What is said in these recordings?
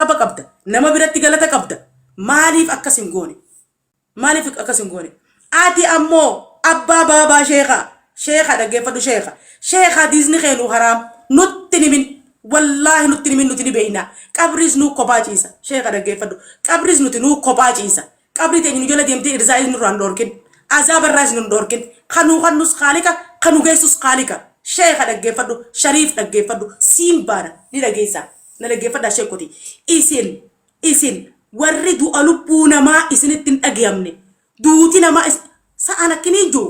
kitaaba qabda nama biratti galata qabda maaliif akkasin goone maaliif akkasin goone ati ammoo abbaa baabaa sheekha dhaggeeffadhu sheekha diisni keenu haram nutti nimin wallahi nutti nimin nuti ni beeyna qabris nu kophaa ciisa sheekha dhaggeeffadhu qabris nuti nu kophaa ciisa qabri teenya nu jala deemtee irsaa isni duraan dhoorkin azaba irraa isni dhoorkin kanus khaalika kanu geessus khaalika sheekha dhaggeeffadhu shariif dhaggeeffadhu siin baana ni dhageessa na dhaggeeffadhaa sheekoti isin warri du'a lubbuu namaa isinitti hin dhagayamne duuti namaa sa'an akkiniin jiru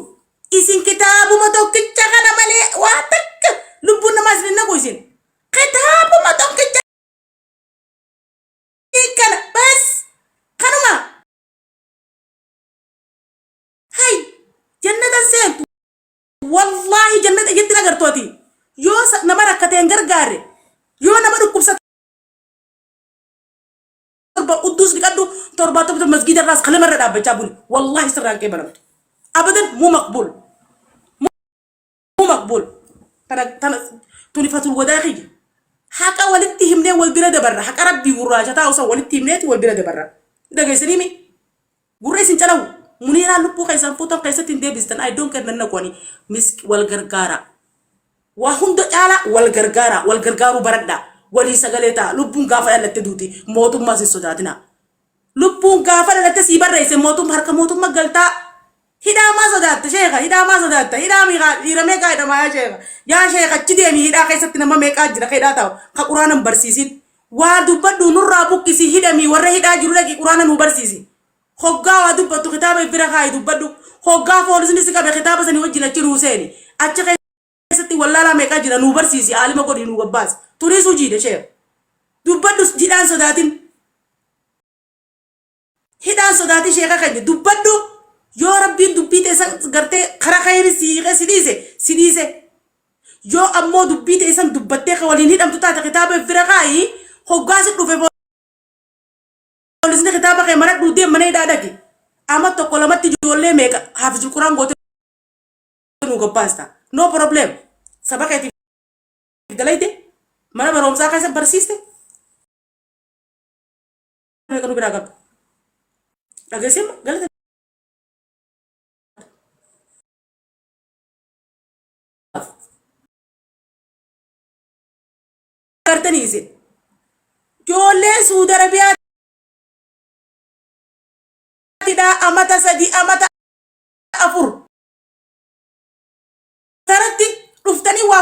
isin kitaabuma tokkicha kana malee waa takka lubbuun namaa isin hin dhagu isin kitaabuma tokkicha kana bas kanuma hay jannatan seentu wallahi jannata itti nagartooti yoo nama rakkateen gargaare yoo nama dhukkubsate udus diqaddu torba masjid ras kalama rada baca bul wallahi sirran ke balam abadan mu maqbul tana tunifatul wada'i haqa walittihimne wal birada barra haqa rabbi gurraja ta usa walittihimne wal birada barra daga isinimi gurre sin chalaw munira lupu kaysan foto kaysatin debistan I don't care nanna koni misk wal gargara wa hundo cala wal gargaru baradda wali sagaleta lubbun gafa yallate duti motum masin sodatina lubbun gafa yallate si barreese motum harka motum magalta hida ma sodatta sheekha hida mi ira me ga ma ya sheekha cidemi hida kaysatina ma me ka jira kayda taw ka qur'anan barsisin wa dubaddu nurra bukkisi hida mi warra hida jiru lagi qur'anan mu barsisi hogga wa dubaddu kitaba ibra khay dubaddu hogga folisni sika be kitaba sani wajjila ci ruseni acci kaysatin wallala me ka jira nu barsisi alima ko di nu gabbas turi suji de sheekh dubaddu jidan sodatin hidan sodati sheekha kanje dubaddu yo rabbi dubbite san garte khara khairi sidise yo ammo dubbite san dubbatte khawalin hidam tutata kitaba firaqai hogasi dufe polisni kitaba khay marak du dem manay dadaki amato kolamatti jolle meka hafizul quran gote nu go pasta no problem sabakati dalaide mana barom sa kaysa persiste kanu biraga agasim galata kartani ise jolle Saudi Arabia tida amata sadi amata afur tarati duftani wa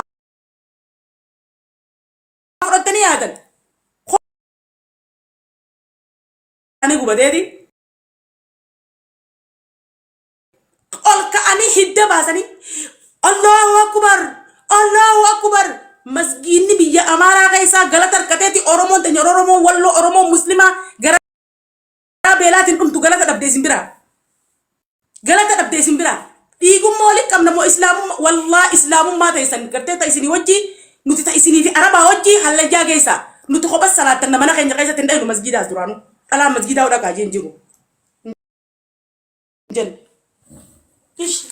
furtani adan ani gubadedi olka ani hidda basani Allahu akbar masjidni biya amara kaisa galatar kateti oromo wallo oromo muslima gara belatin tu galata dabde simbira digum molik kam namo islamu wallahi islamu ma taysan karte ta isini wajji nuti ta isini fi araba wajji halla jagaysa nuti ko bas salatan na mana kay kaisa tendai masjida duranu ala masjida wada ka jenjigo jel ish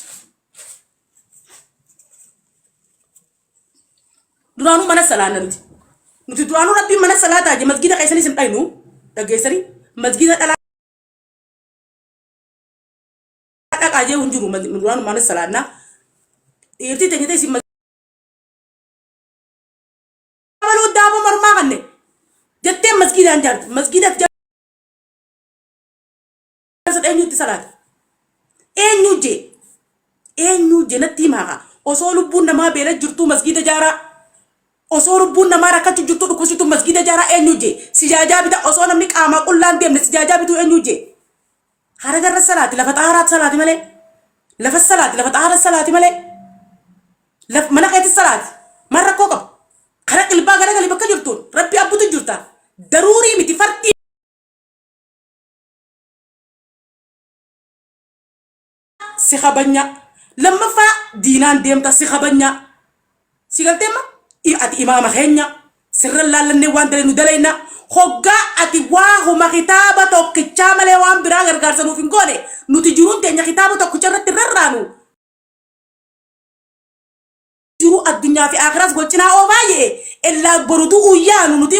duranu mana salana nuti duranu rabbi mana salata je masjida kaysani sim aynu dageysari masjida dala ka je hunjuru duranu mana salana irti te ngite sim malu dabo marma kanne jette masjida anjar masjida enyu ti salat enyu je natti maga osolu bunna ma bela jurtu masjida jara osolu bunna ma rakatu jurtu ko situ masjida jara enyu je sijaja bita osona mi qama qullan dem sijaja bitu enyu je haragar salat la fataharat salat male la fasalat la fataharat salat male la manaqat salat marra kokab kharak ilba gara gali bakka jurtu rabbi abutu jurta daruri miti farti si khabanya lama fa dinan demta si khabanya sigaltema ati imama khenya sirralla lanne wandere nu dalayna khogga ati wahu ma kitaba to kichamale wan biragar garsanu fingone nuti jurunte nya kitaba to kucharati rarranu juru ad-dunya fi akhirat golchina o baye illa borudu uyanu nuti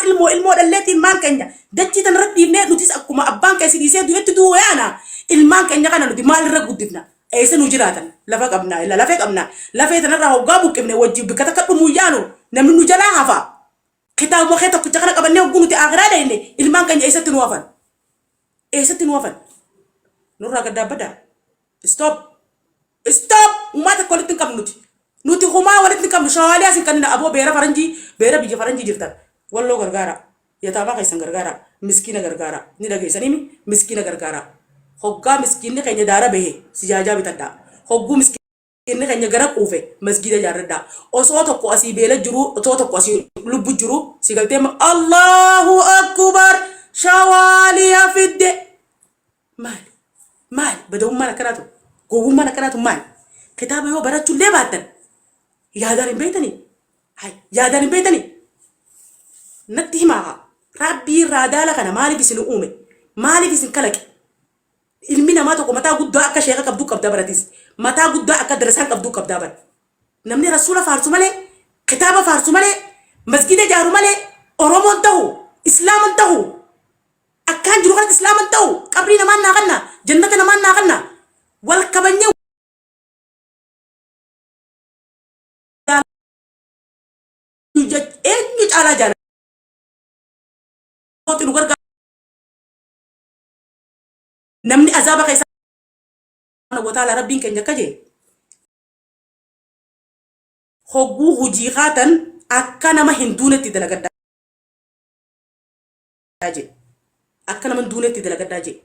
ilmoo dhalleetti ilmaan keenya dachii tan irratti dhiibnee nutis akkuma abbaan keessi dhiisee du'etti du'u yaana ilmaan keenya kana nuti maal irra guddifna eessa nu jiraatan lafa qabna illa lafee qabna lafee tanarraa hoggaa buqqifne wajji bikka takka dhumuu yaanu namni nu jalaa hafa kitaaba kee tokkicha kana qabannee hogguu nuti akhiraa deenne ilmaan keenya eessatti nu hafan nurraa gaddaabbaddaa stop uummata akka walitti hin qabnu nuti humaa walitti hin qabnu shawaaliyaa sin kannina aboo beera biyya faranjii jirtan walloo gargaara yataamaa keessan gargaara miskiina gargaara ni dhageessanii miskiina gargaara hoggaa miskiinni keenya daara bahe sijaajaa bitadhaa hogguu miskiinni keenya gara quufe masgiida jaarradhaa osoo tokko asii beela jiru osoo tokko asii lubbu jiru si galtee Allahu akbar shawaaliyaa fidde maal badawummaan akkanaatu gowwummaan akkanaatu maal kitaaba yoo barachuullee baattan yaadaan hin beeytanii natti himaa rabbii raadaala kana maaliif isin uume maaliif isin kalaqe ilmi namaa tokko mataa guddaa akka sheeka qabduu qabdaa baratis mataa guddaa akka darasaan qabduu qabdaa bara namni rasuula faarsu malee kitaaba faarsu malee masgiida jaaru malee oromoon ta'u islaaman ta'u akkaan jiru kanatti islaaman ta'u qabrii namaan naa kanna jannata namaan naa kanna wal kabanyee eenyu caalaa jaala namni azaaba keessaa wataala rabbiin keenya akka jee hogguu hujii haatan akka nama hin duunetti dalagaddaa jee akka nama hin duunetti dalagaddaa jee